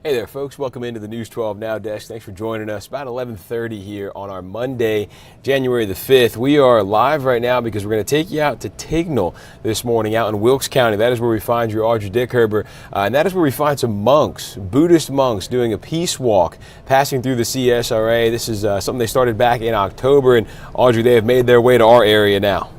Hey there, folks. Welcome into the News 12 Now desk. Thanks for joining us. About 11:30 here on our Monday, January the 5th. We are live right now because we're going to take you out to Tignell this morning out in Wilkes County. That is where we find your Audrey Dickherber, and that is where we find some monks, Buddhist monks, doing a peace walk, passing through the CSRA. This is something they started back in October, and Audrey, they have made their way to our area now.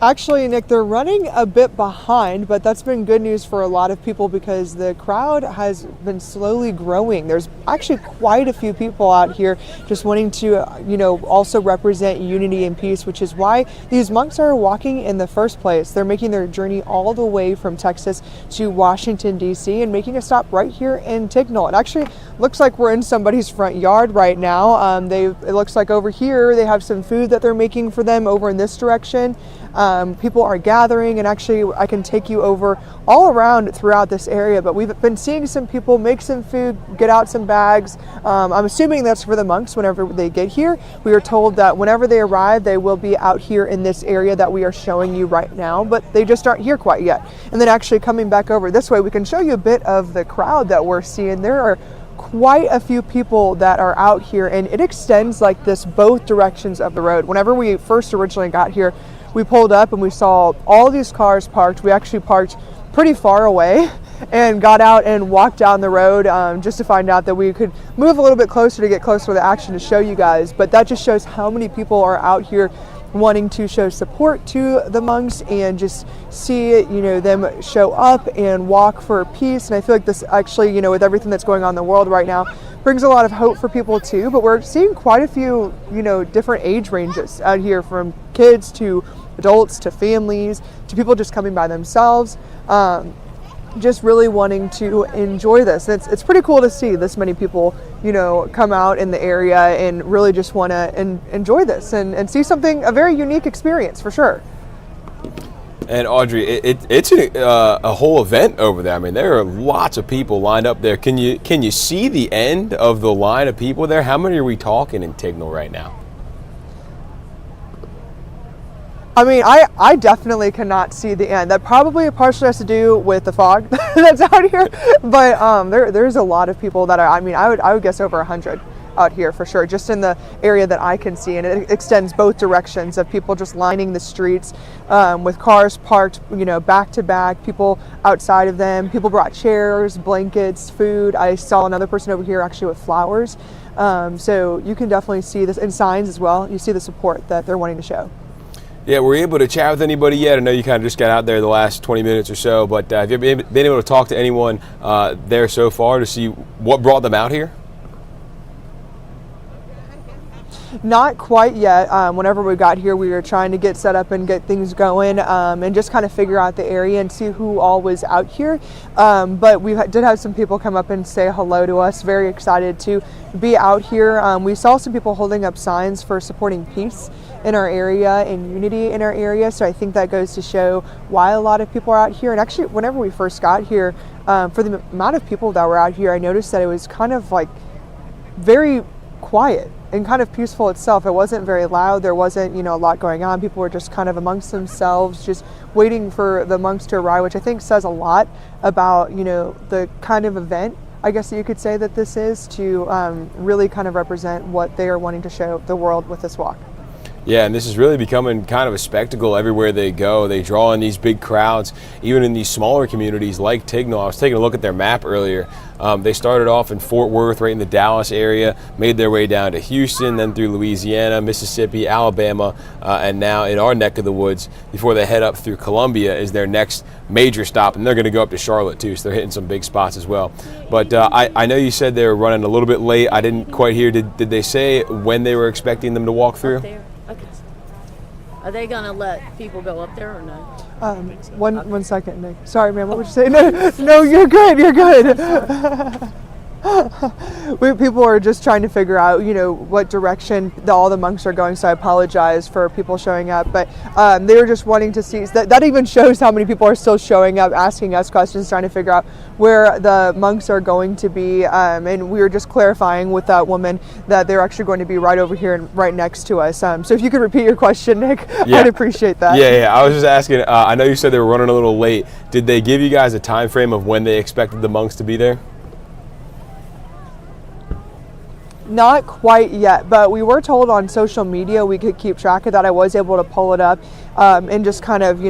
Actually, Nick, they're running a bit behind, but that's been good news for a lot of people because the crowd has been slowly growing. There's actually quite a few people out here just wanting to, also represent unity and peace, which is why these monks are walking in the first place. They're making their journey all the way from Texas to Washington, D.C. and making a stop right here in Tignell. It actually looks like we're in somebody's front yard right now. It looks like over here they have some food that they're making for them over in this direction. People are gathering, and actually I can take you over all around throughout this area, but we've been seeing some people make some food, get out some bags. I'm assuming that's for the monks whenever they get here. We are told that whenever they arrive, they will be out here in this area that we are showing you right now, but they just aren't here quite yet. And then actually coming back over this way, we can show you a bit of the crowd that we're seeing. There are quite a few people that are out here, and it extends like this both directions of the road. Whenever we first originally got here, we pulled up and we saw all these cars parked. We actually parked pretty far away and got out and walked down the road just to find out that we could move a little bit closer to get closer to the action to show you guys. But that just shows how many people are out here wanting to show support to the monks and just see them show up and walk for peace. And I feel like this actually, with everything that's going on in the world right now, brings a lot of hope for people too. But we're seeing quite a few different age ranges out here, from kids to adults to families to people just coming by themselves, just really wanting to enjoy this. It's pretty cool to see this many people come out in the area and really just want to enjoy this and see a very unique experience for sure. And Audrey, it's a whole event over there. I mean, there are lots of people lined up there. Can you see the end of the line of people there? How many are we talking in Tignell right now? I mean, I definitely cannot see the end. That probably partially has to do with the fog that's out here. But there's a lot of people that are, I would guess over 100 out here for sure, just in the area that I can see. And it extends both directions of people just lining the streets with cars parked, back to back, people outside of them. People brought chairs, blankets, food. I saw another person over here actually with flowers. So you can definitely see this, and signs as well. You see the support that they're wanting to show. Yeah, were you able to chat with anybody yet? I know you kind of just got out there the last 20 minutes or so, but have you been able to talk to anyone there so far to see what brought them out here? Not quite yet. Whenever we got here, we were trying to get set up and get things going and just kind of figure out the area and see who all was out here. But we did have some people come up and say hello to us. Very excited to be out here. We saw some people holding up signs for supporting peace in our area and unity in our area. So I think that goes to show why a lot of people are out here. And actually, whenever we first got here, for the amount of people that were out here, I noticed that it was kind of like very quiet and kind of peaceful itself. It wasn't very loud. There wasn't, a lot going on. People were just kind of amongst themselves, just waiting for the monks to arrive, which I think says a lot about, the kind of event, I guess that you could say that this is, to really kind of represent what they are wanting to show the world with this walk. Yeah, and this is really becoming kind of a spectacle everywhere they go. They draw in these big crowds, even in these smaller communities like Tignell. I was taking a look at their map earlier. They started off in Fort Worth, right in the Dallas area, made their way down to Houston, then through Louisiana, Mississippi, Alabama, and now in our neck of the woods before they head up through Columbia is their next major stop, and they're going to go up to Charlotte too, so they're hitting some big spots as well. But I know you said they were running a little bit late. I didn't quite hear. Did they say when they were expecting them to walk through? Okay. Are they going to let people go up there or no? One second, Nick. Sorry, ma'am. What would you say? No, you're good. You're good. People are just trying to figure out, what direction all the monks are going. So I apologize for people showing up, but they were just wanting to see. That even shows how many people are still showing up, asking us questions, trying to figure out where the monks are going to be. And we were just clarifying with that woman that they're actually going to be right over here and right next to us. So if you could repeat your question, Nick, Yeah. I'd appreciate that. Yeah. I was just asking. I know you said they were running a little late. Did they give you guys a time frame of when they expected the monks to be there? Not quite yet, but we were told on social media we could keep track of that. I was able to pull it up and just kind of,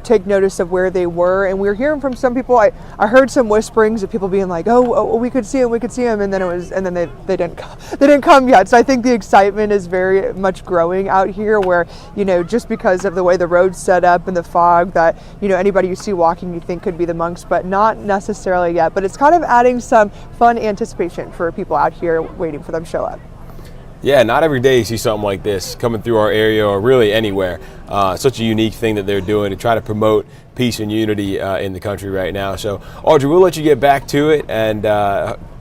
take notice of where they were. And we were hearing from some people. I heard some whisperings of people being like, "Oh, we could see him," and then they didn't come yet. So I think the excitement is very much growing out here. Where just because of the way the road's set up and the fog, that anybody you see walking you think could be the monks, but not necessarily yet. But it's kind of adding some fun anticipation for people out here waiting for them to show up. Yeah, not every day you see something like this coming through our area or really anywhere. Such a unique thing that they're doing to try to promote peace and unity in the country right now. So, Audrey, we'll let you get back to it and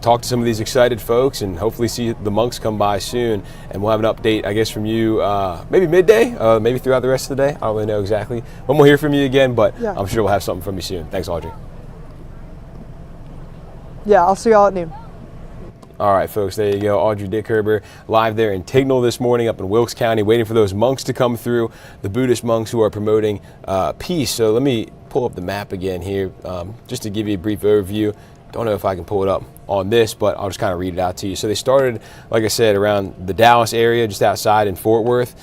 talk to some of these excited folks and hopefully see the monks come by soon. And we'll have an update, I guess, from you maybe midday, maybe throughout the rest of the day. I don't really know exactly when we'll hear from you again, but yeah. I'm sure we'll have something from you soon. Thanks, Audrey. Yeah, I'll see y'all at noon. All right, folks, there you go. Audrey Dickherber live there in Tignell this morning up in Wilkes County, waiting for those monks to come through, the Buddhist monks who are promoting peace. So let me pull up the map again here just to give you a brief overview. Don't know if I can pull it up on this, but I'll just kind of read it out to you. So they started, like I said, around the Dallas area, just outside in Fort Worth,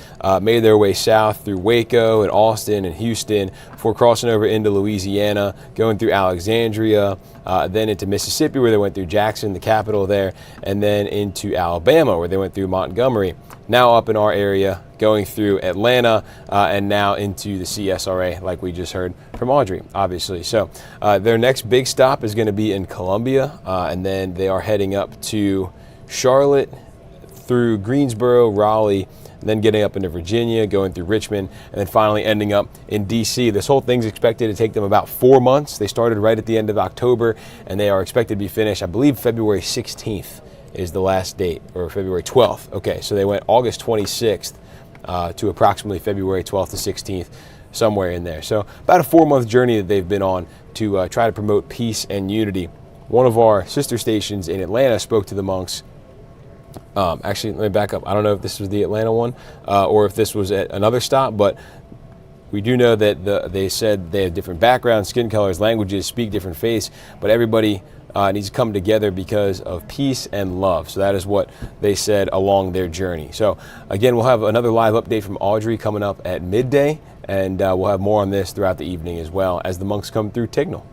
made their way south through Waco and Austin and Houston before crossing over into Louisiana, going through Alexandria, then into Mississippi where they went through Jackson, the capital there, and then into Alabama where they went through Montgomery. Now up in our area, going through Atlanta, and now into the CSRA, like we just heard from Audrey, obviously. So their next big stop is going to be in Columbia, and then they are heading up to Charlotte, through Greensboro, Raleigh, and then getting up into Virginia, going through Richmond, and then finally ending up in D.C. This whole thing's expected to take them about 4 months. They started right at the end of October, and they are expected to be finished, I believe, February 16th. Is the last date, or February 12th. Okay, so they went August 26th to approximately February 12th to 16th, somewhere in there. So about a 4-month journey that they've been on to try to promote peace and unity. One of our sister stations in Atlanta spoke to the monks. Actually, let me back up. I don't know if this was the Atlanta one or if this was at another stop, but we do know that they said they have different backgrounds, skin colors, languages, speak different faiths, but everybody needs to come together because of peace and love. So that is what they said along their journey. So again, we'll have another live update from Audrey coming up at midday, and we'll have more on this throughout the evening as well as the monks come through Tignell.